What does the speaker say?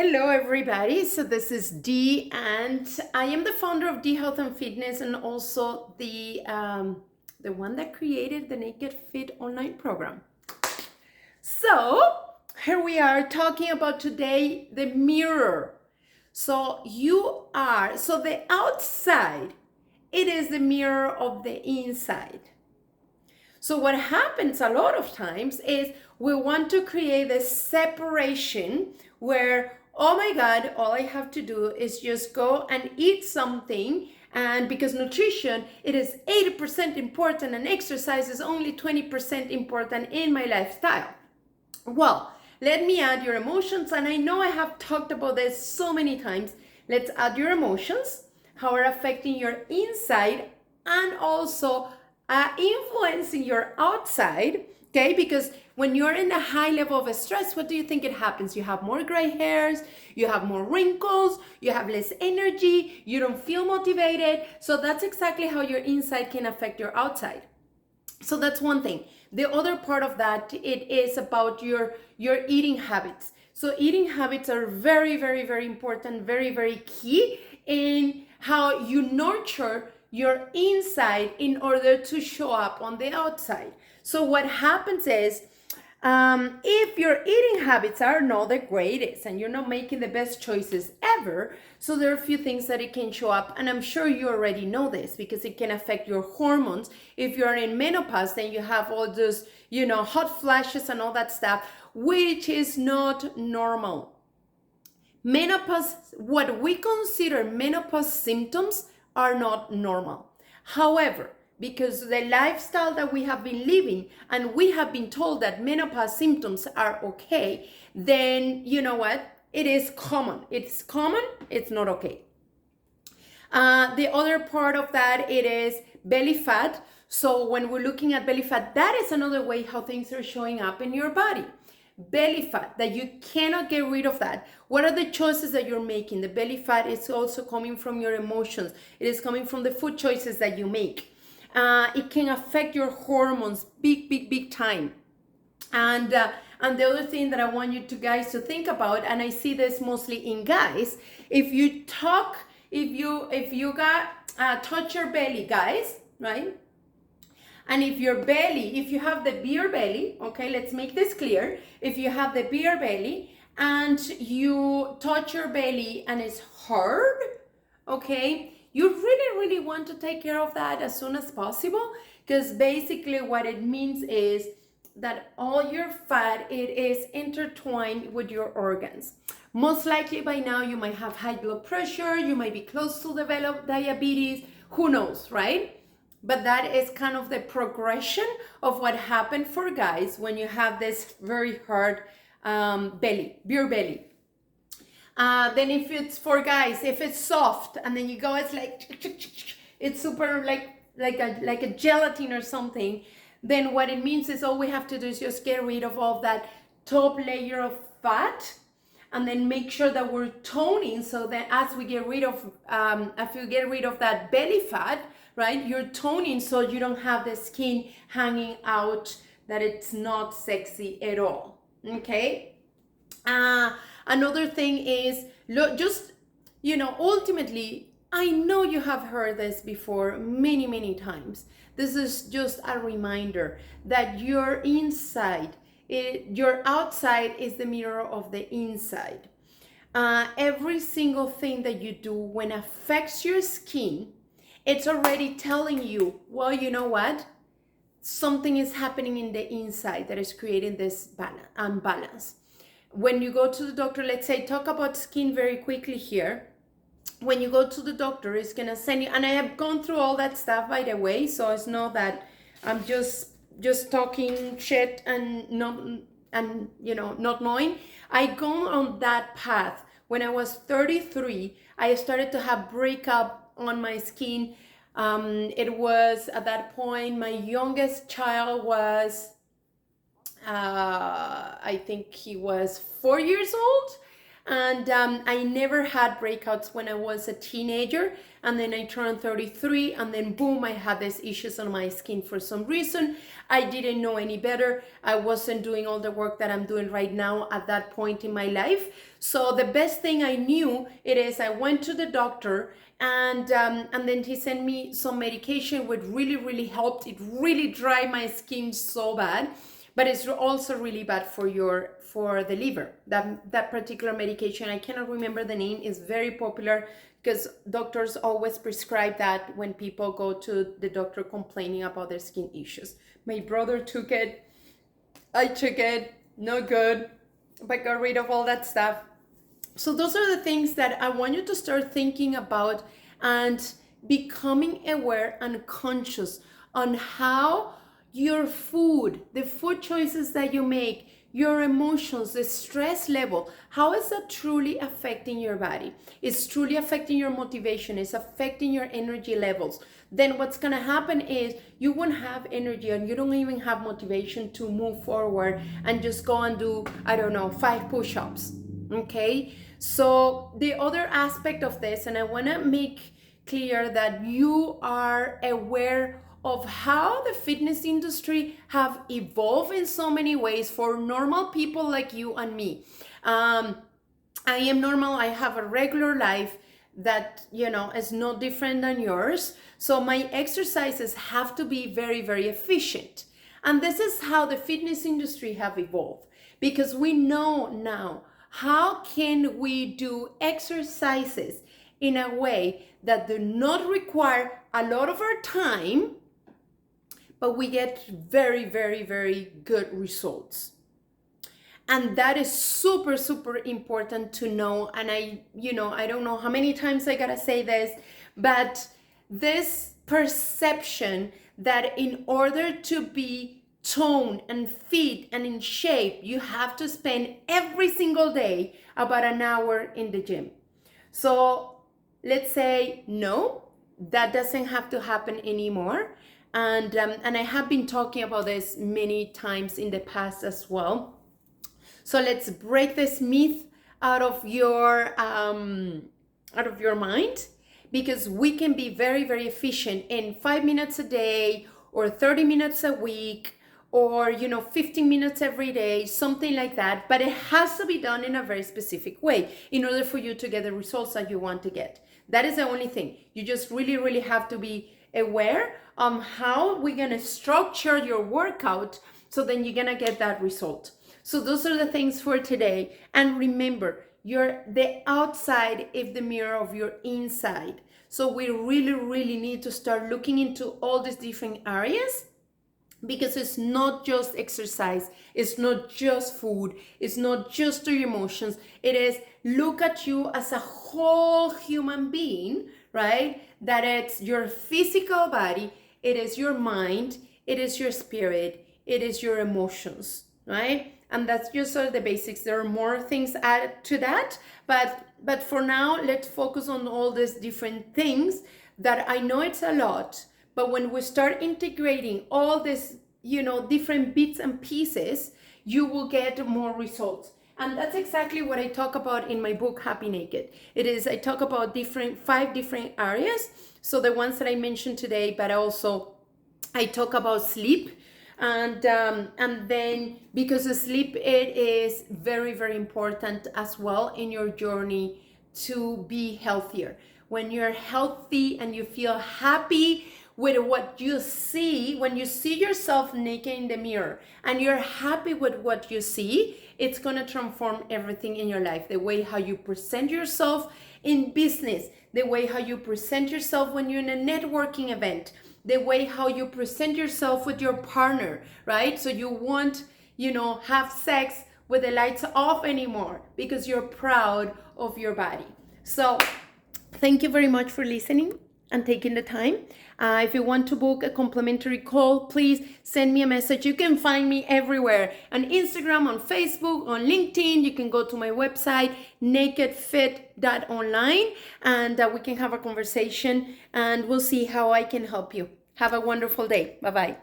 Hello, everybody. So this is Dee, and I am the founder of Dee Health and Fitness, and also the one that created the Naked Fit online program. So here we are talking about today the mirror. So the outside, it is the mirror of the inside. So what happens a lot of times is we want to create this separation where, oh my God, all I have to do is just go and eat something. And because nutrition, it is 80% important and exercise is only 20% important in my lifestyle. Well, let me add your emotions. And I know I have talked about this so many times. Let's add your emotions, how are affecting your inside and also influencing your outside, okay? Because when you're in a high level of stress, what do you think it happens? You have more gray hairs, you have more wrinkles, you have less energy, you don't feel motivated. So that's exactly how your inside can affect your outside. So that's one thing. The other part of that, it is about your eating habits. So eating habits are very, very, very important, very, very key in how you nurture your inside in order to show up on the outside. So what happens is, if your eating habits are not the greatest and you're not making the best choices ever, so there are a few things that it can show up, and I'm sure you already know this because it can affect your hormones. If you're in menopause, then you have all those, hot flashes and all that stuff, which is not normal. Menopause, what we consider menopause symptoms are not normal. However, because the lifestyle that we have been living and we have been told that menopause symptoms are okay, then you know what? It is common. It's common, it's not okay. The other part of that, it is belly fat. So when we're looking at belly fat, that is another way how things are showing up in your body. Belly fat, that you cannot get rid of that. What are the choices that you're making? The belly fat is also coming from your emotions. It is coming from the food choices that you make. It can affect your hormones big time. And the other thing that I want you guys to think about, and I see this mostly in guys, if you touch your belly, guys, right? And if you have the beer belly, okay, let's make this clear. If you have the beer belly and you touch your belly and it's hard, okay, you really want to take care of that as soon as possible, because basically what it means is that all your fat, it is intertwined with your organs. Most likely by now you might have high blood pressure, you might be close to develop diabetes, who knows, right? But that is kind of the progression of what happened for guys when you have this very hard beer belly. Then if it's for guys, if it's soft and then you go, it's like, it's super like a gelatin or something, then what it means is all we have to do is just get rid of all that top layer of fat and then make sure that we're toning, so that as we get rid of, that belly fat, right, you're toning so you don't have the skin hanging out, that it's not sexy at all, okay? Another thing is, ultimately, I know you have heard this before many times. This is just a reminder that your inside, your outside is the mirror of the inside. Every single thing that you do when affects your skin, it's already telling you, well, you know what? Something is happening in the inside that is creating this imbalance. When you go to the doctor, let's say, talk about skin very quickly here. When you go to the doctor, it's gonna send you, and I have gone through all that stuff, by the way, so it's not that I'm just talking shit and not knowing. I gone on that path. When I was 33, I started to have breakup on my skin. It was at that point, my youngest child was I think he was 4 years old, And I never had breakouts when I was a teenager. And then I turned 33, and then boom, I had these issues on my skin for some reason. I didn't know any better. I wasn't doing all the work that I'm doing right now at that point in my life. So the best thing I knew it is I went to the doctor, and then he sent me some medication which really helped. It really dried my skin so bad, but it's also really bad for the liver. That particular medication, I cannot remember the name, is very popular because doctors always prescribe that when people go to the doctor complaining about their skin issues. My brother took it, I took it, no good, but got rid of all that stuff. So those are the things that I want you to start thinking about and becoming aware and conscious on how your food, the food choices that you make, your emotions, the stress level, how is that truly affecting your body? It's truly affecting your motivation, it's affecting your energy levels. Then what's gonna happen is you won't have energy and you don't even have motivation to move forward and just go and do, I don't know, 5 push-ups, okay? So the other aspect of this, and I wanna make clear that you are aware of how the fitness industry have evolved in so many ways for normal people like you and me. I am normal. I have a regular life that, is no different than yours. So my exercises have to be very efficient. And this is how the fitness industry have evolved, because we know now how can we do exercises in a way that do not require a lot of our time, but we get very good results. And that is super important to know. And I don't know how many times I gotta say this, but this perception that in order to be toned and fit and in shape, you have to spend every single day about an hour in the gym. So let's say, no, that doesn't have to happen anymore. And I have been talking about this many times in the past as well. So let's break this myth out of your mind, because we can be very efficient in 5 minutes a day or 30 minutes a week or 15 minutes every day, something like that. But it has to be done in a very specific way in order for you to get the results that you want to get. That is the only thing. You just really have to be aware on how we're gonna structure your workout so then you're gonna get that result. So those are the things for today. And remember, the outside is the mirror of your inside. So we really need to start looking into all these different areas, because it's not just exercise, it's not just food, it's not just your emotions. It is look at you as a whole human being, right? That it's your physical body, it is your mind, it is your spirit, it is your emotions, right? And that's just sort of the basics. There are more things added to that, but for now, let's focus on all these different things that I know it's a lot, but when we start integrating all this, different bits and pieces, you will get more results. And that's exactly what I talk about in my book, Happy Naked. I talk about 5 different areas. So the ones that I mentioned today, but also I talk about sleep. And then because the sleep, it is very important as well in your journey to be healthier. When you're healthy and you feel happy with what you see, when you see yourself naked in the mirror and you're happy with what you see, it's gonna transform everything in your life. The way how you present yourself in business, the way how you present yourself when you're in a networking event, the way how you present yourself with your partner, right? So you won't, have sex with the lights off anymore because you're proud of your body. So thank you very much for listening and taking the time. If you want to book a complimentary call, please send me a message. You can find me everywhere, on Instagram, on Facebook, on LinkedIn. You can go to my website, nakedfit.online, and we can have a conversation and we'll see how I can help you. Have a wonderful day. Bye-bye.